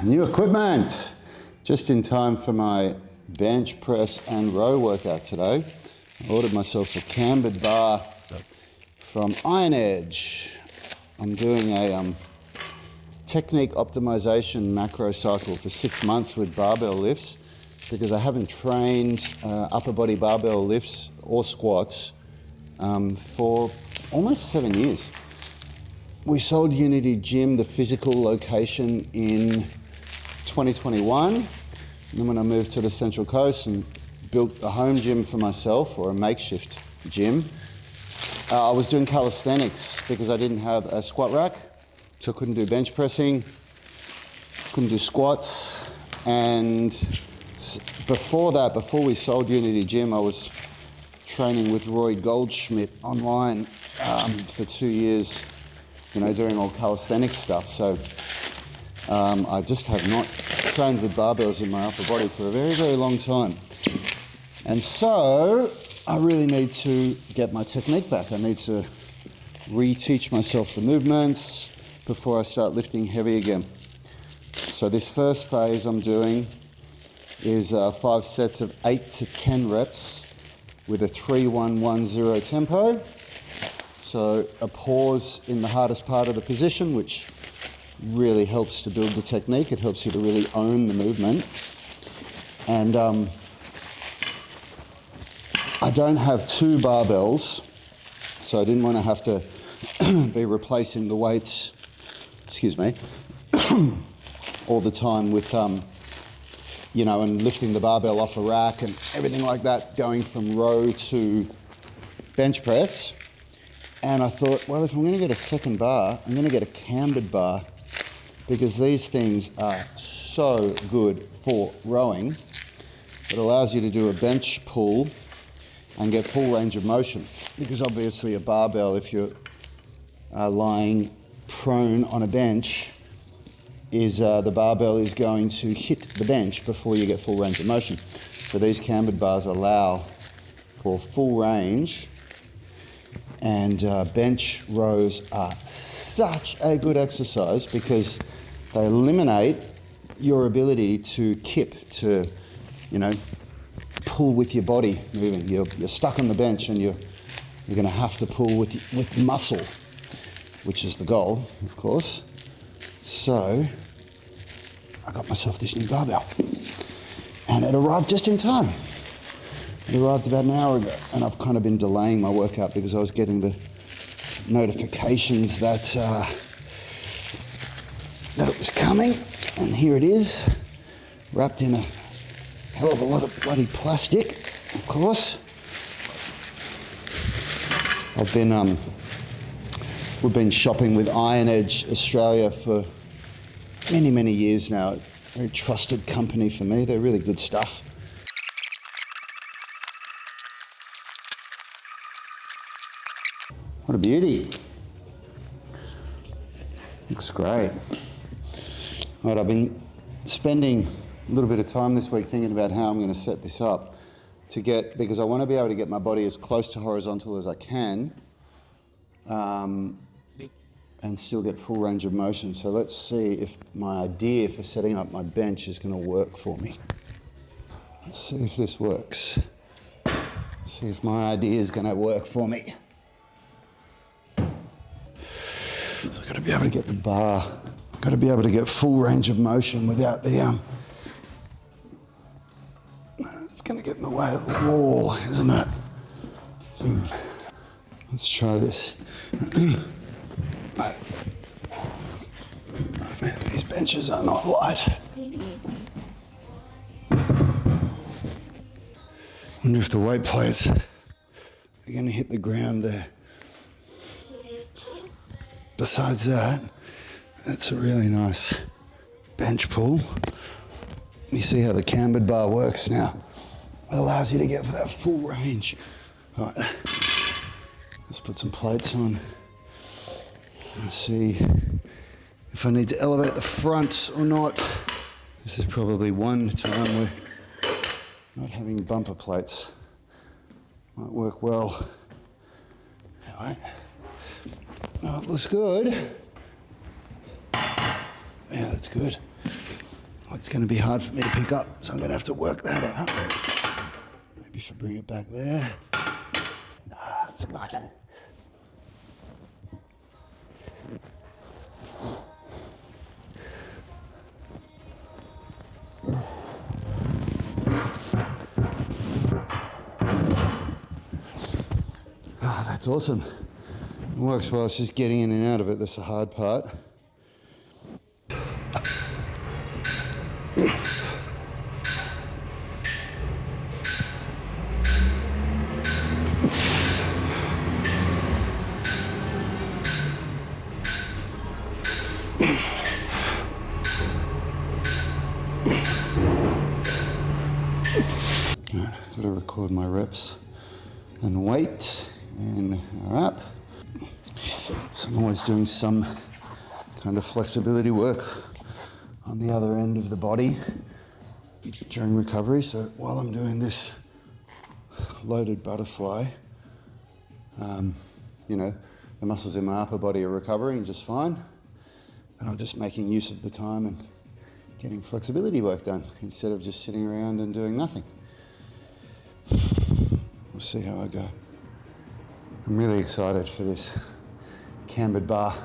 New equipment, just in time for my bench press and row workout today. I ordered myself a cambered bar from Iron Edge. I'm doing a technique optimization macro cycle for 6 months with barbell lifts because I haven't trained upper body barbell lifts or squats for almost 7 years. We sold Unity Gym, the physical location, in 2021. And then when I moved to the Central Coast and built a home gym for myself, or a makeshift gym, I was doing calisthenics because I didn't have a squat rack, so I couldn't do bench pressing, couldn't do squats. And before that, before we sold Unity Gym, I was training with Roy Goldschmidt online for 2 years, doing all calisthenics stuff. So I just have not trained with barbells in my upper body for a very, very long time. And so I really need to get my technique back. I need to reteach myself the movements before I start lifting heavy again. So this first phase I'm doing is 5 sets of 8 to 10 reps with a 3-1-1-0 tempo. So a pause in the hardest part of the position, which really helps to build the technique. It helps you to really own the movement. And I don't have 2 barbells, so I didn't want to have to be replacing the weights, all the time with, and lifting the barbell off a rack and everything like that, going from row to bench press. And I thought, well, if I'm going to get a second bar, I'm going to get a cambered bar, because these things are so good for rowing. It allows you to do a bench pull and get full range of motion, because obviously a barbell, if you're lying prone on a bench, the barbell is going to hit the bench before you get full range of motion. So these cambered bars allow for full range. And bench rows are such a good exercise because they eliminate your ability to kip, to, pull with your body moving. You're stuck on the bench and you're going to have to pull with muscle, which is the goal, of course. So I got myself this new barbell, and it arrived just in time. It arrived about an hour ago, and I've kind of been delaying my workout because I was getting the notifications that it was coming, and here it is, wrapped in a hell of a lot of bloody plastic, of course. We've been shopping with Iron Edge Australia for many, many years now. A very trusted company for me. They're really good stuff. What a beauty. Looks great. All right, I've been spending a little bit of time this week thinking about how I'm going to set this up because I want to be able to get my body as close to horizontal as I can and still get full range of motion. So let's see if my idea for setting up my bench is going to work for me. Let's see if this works. See if my idea is going to work for me. So I've got to be able to get the bar. I've got to be able to get full range of motion without the it's going to get in the way of the wall, isn't it? Let's try this. Oh man, these benches are not light. Wonder if the weight plates are going to hit the ground there. Besides that, that's a really nice bench pull. You see how the cambered bar works now. It allows you to get that full range. All right, let's put some plates on and see if I need to elevate the front or not. This is probably one time where not having bumper plates might work well. All right. Oh, it looks good. Yeah, that's good. It's going to be hard for me to pick up, so I'm going to have to work that out. Maybe if I bring it back there. That's good. Oh, that's awesome. It works well. It's just getting in and out of it that's the hard part. Right, got to record my reps and weight in our app. So I'm always doing some kind of flexibility work on the other end of the body during recovery. So while I'm doing this loaded butterfly, the muscles in my upper body are recovering just fine, and I'm just making use of the time and getting flexibility work done instead of just sitting around and doing nothing. We'll see how I go. I'm really excited for this cambered bar.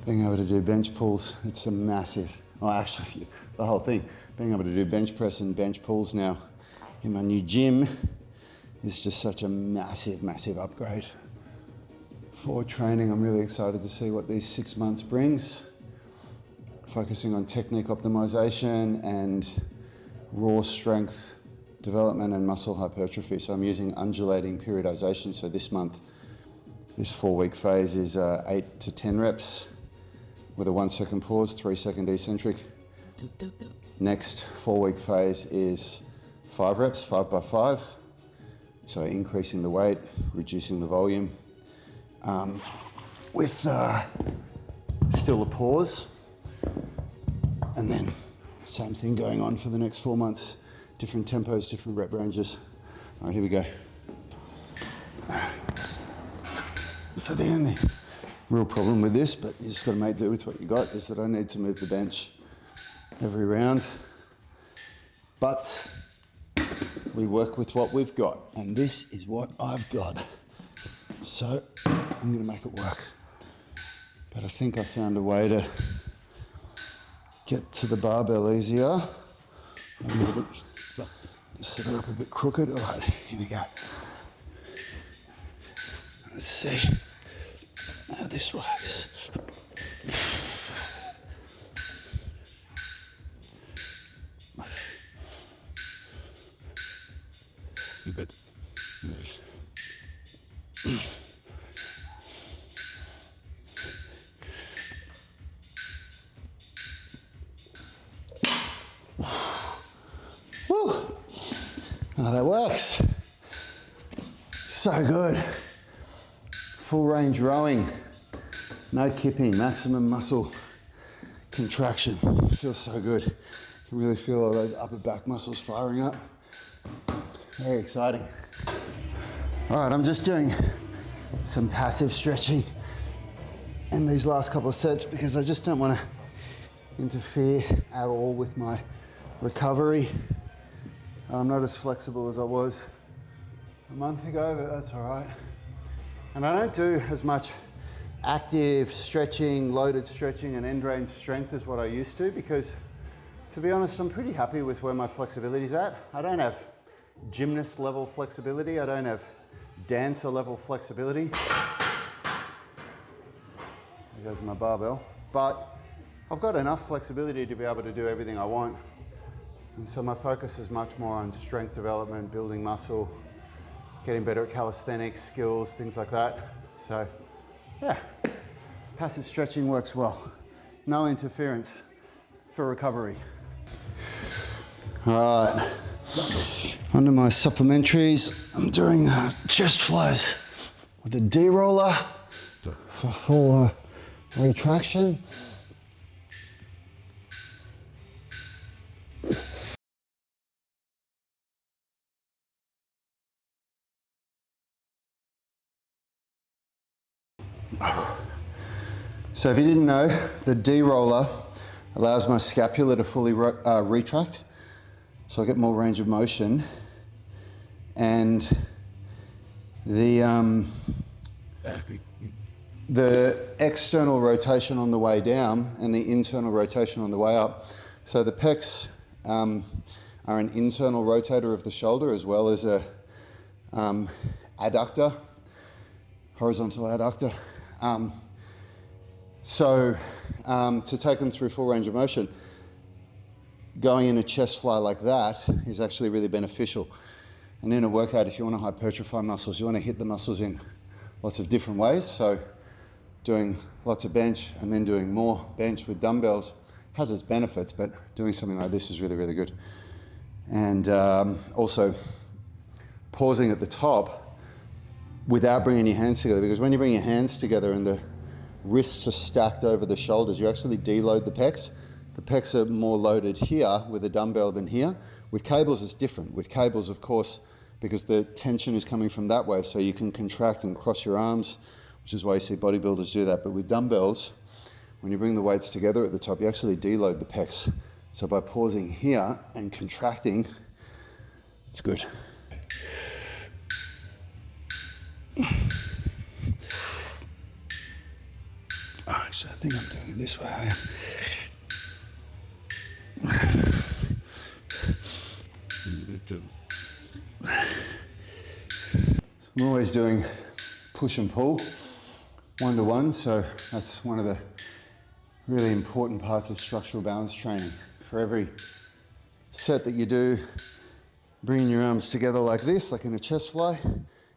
Being able to do bench pulls, it's a massive, well actually the whole thing, being able to do bench press and bench pulls now in my new gym is just such a massive, massive upgrade for training. I'm really excited to see what these 6 months brings. Focusing on technique optimization and raw strength development and muscle hypertrophy. So I'm using undulating periodization. So this month, this 4-week phase is 8 to 10 reps with a 1-second pause, 3-second eccentric. Next 4-week phase is 5 reps, 5 by 5. So increasing the weight, reducing the volume, with still a pause. And then same thing going on for the next 4 months. Different tempos, different rep ranges. All right, here we go. So the only real problem with this, but you just got to make do with what you got, is that I need to move the bench every round. But we work with what we've got, and this is what I've got. So I'm going to make it work. But I think I found a way to get to the barbell easier. Set it up a bit crooked. All right, here we go. Let's see how this works. You good? Woo! Oh, that works. So good. Full range rowing, no kipping, maximum muscle contraction. Feels so good. You can really feel all those upper back muscles firing up. Very exciting. All right, I'm just doing some passive stretching in these last couple of sets because I just don't want to interfere at all with my recovery. I'm not as flexible as I was a month ago, but that's all right. And I don't do as much active stretching, loaded stretching and end range strength as what I used to because, to be honest, I'm pretty happy with where my flexibility's at. I don't have gymnast level flexibility. I don't have dancer level flexibility. There goes my barbell. But I've got enough flexibility to be able to do everything I want. And so my focus is much more on strength development, building muscle, getting better at calisthenics, skills, things like that. So yeah, passive stretching works well. No interference for recovery. All right, under my supplementaries, I'm doing chest flies with a D-roller for full retraction. So if you didn't know, the D-roller allows my scapula to fully retract, so I get more range of motion. And the external rotation on the way down and the internal rotation on the way up. So the pecs are an internal rotator of the shoulder as well as a adductor, horizontal adductor. To take them through full range of motion, going in a chest fly like that is actually really beneficial. And in a workout, if you want to hypertrophy muscles, you want to hit the muscles in lots of different ways. So doing lots of bench and then doing more bench with dumbbells has its benefits, but doing something like this is really, really good. And also pausing at the top without bringing your hands together, because when you bring your hands together and the wrists are stacked over the shoulders, you actually deload the pecs. The pecs are more loaded here with a dumbbell than here. With cables, it's different. With cables, of course, because the tension is coming from that way, so you can contract and cross your arms, which is why you see bodybuilders do that. But with dumbbells, when you bring the weights together at the top, you actually deload the pecs. So by pausing here and contracting, it's good. Actually, I think I'm doing it this way. So I'm always doing push and pull, 1-to-1, so that's one of the really important parts of structural balance training. For every set that you do, bringing your arms together like this, like in a chest fly,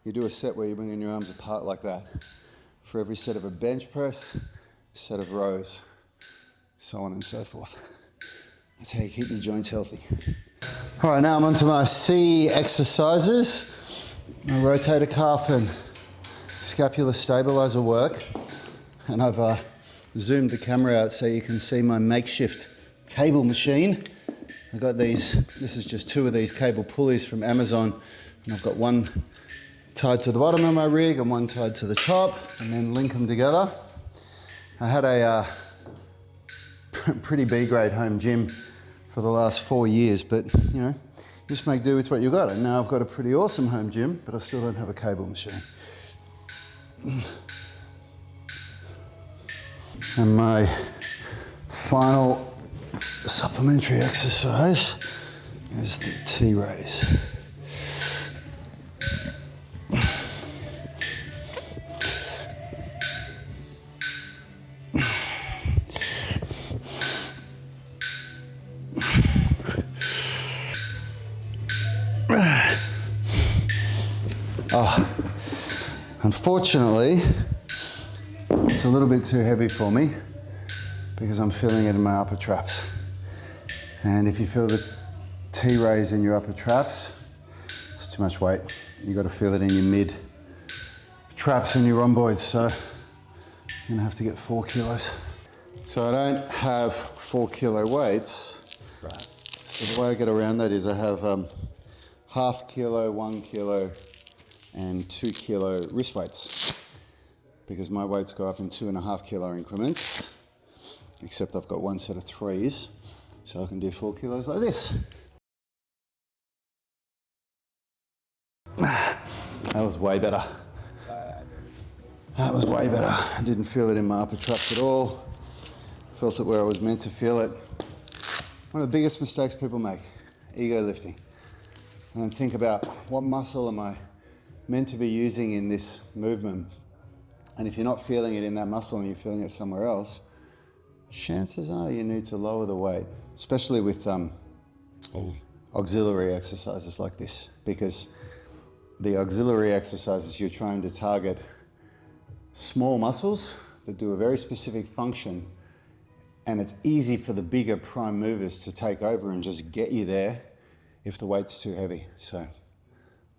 you do a set where you're bringing your arms apart like that. For every set of a bench press, a set of rows, so on and so forth. That's how you keep your joints healthy. All right, now I'm onto my C exercises. My rotator cuff and scapular stabilizer work. And I've zoomed the camera out so you can see my makeshift cable machine. I've got these, this is just 2 of these cable pulleys from Amazon. And I've got one tied to the bottom of my rig and one tied to the top, and then link them together. I had a pretty B-grade home gym for the last 4 years, but you know, just make do with what you got. And now I've got a pretty awesome home gym, but I still don't have a cable machine. And my final supplementary exercise is the T-raise. Unfortunately, it's a little bit too heavy for me because I'm feeling it in my upper traps. And if you feel the T-raise in your upper traps, it's too much weight. You got to feel it in your mid traps and your rhomboids. So I'm gonna have to get 4 kilos. So I don't have 4 kilo weights. Right. So the way I get around that is I have ½ kilo, 1 kilo, and 2 kilo wrist weights, because my weights go up in 2.5 kilo increments, except I've got one set of 3s, so I can do 4 kilos like this. That was way better. That was way better. I didn't feel it in my upper traps at all. Felt it where I was meant to feel it. One of the biggest mistakes people make, ego lifting. And then think about, what muscle am I meant to be using in this movement? And if you're not feeling it in that muscle and you're feeling it somewhere else, chances are you need to lower the weight, especially with auxiliary exercises like this, because the auxiliary exercises, you're trying to target small muscles that do a very specific function, and it's easy for the bigger prime movers to take over and just get you there if the weight's too heavy. So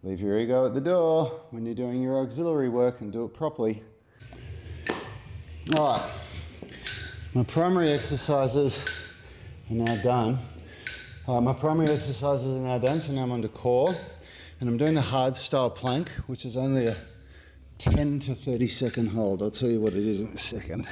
leave your ego at the door when you're doing your auxiliary work and do it properly. All right, my primary exercises are now done. So now I'm on to core, and I'm doing the hard style plank, which is only a 10 to 30 second hold. I'll tell you what it is in a second.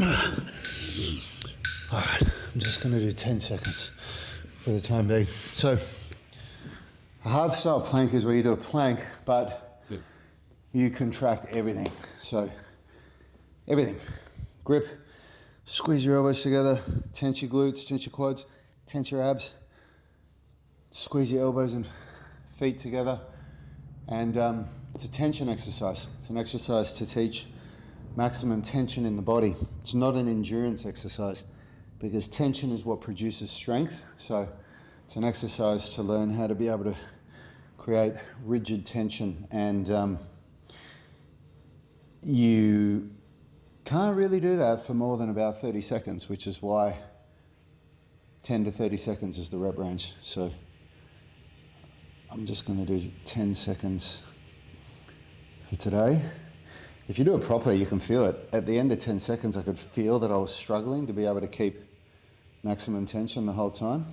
All right, I'm just going to do 10 seconds for the time being. So, a hard style plank is where you do a plank, but you contract everything. So, everything. Grip, squeeze your elbows together, tense your glutes, tense your quads, tense your abs, squeeze your elbows and feet together. And it's a tension exercise. It's an exercise to teach maximum tension in the body. It's not an endurance exercise because tension is what produces strength. So it's an exercise to learn how to be able to create rigid tension, and you can't really do that for more than about 30 seconds, which is why 10 to 30 seconds is the rep range. So I'm just going to do 10 seconds for today. If you do it properly, you can feel it. At the end of 10 seconds, I could feel that I was struggling to be able to keep maximum tension the whole time.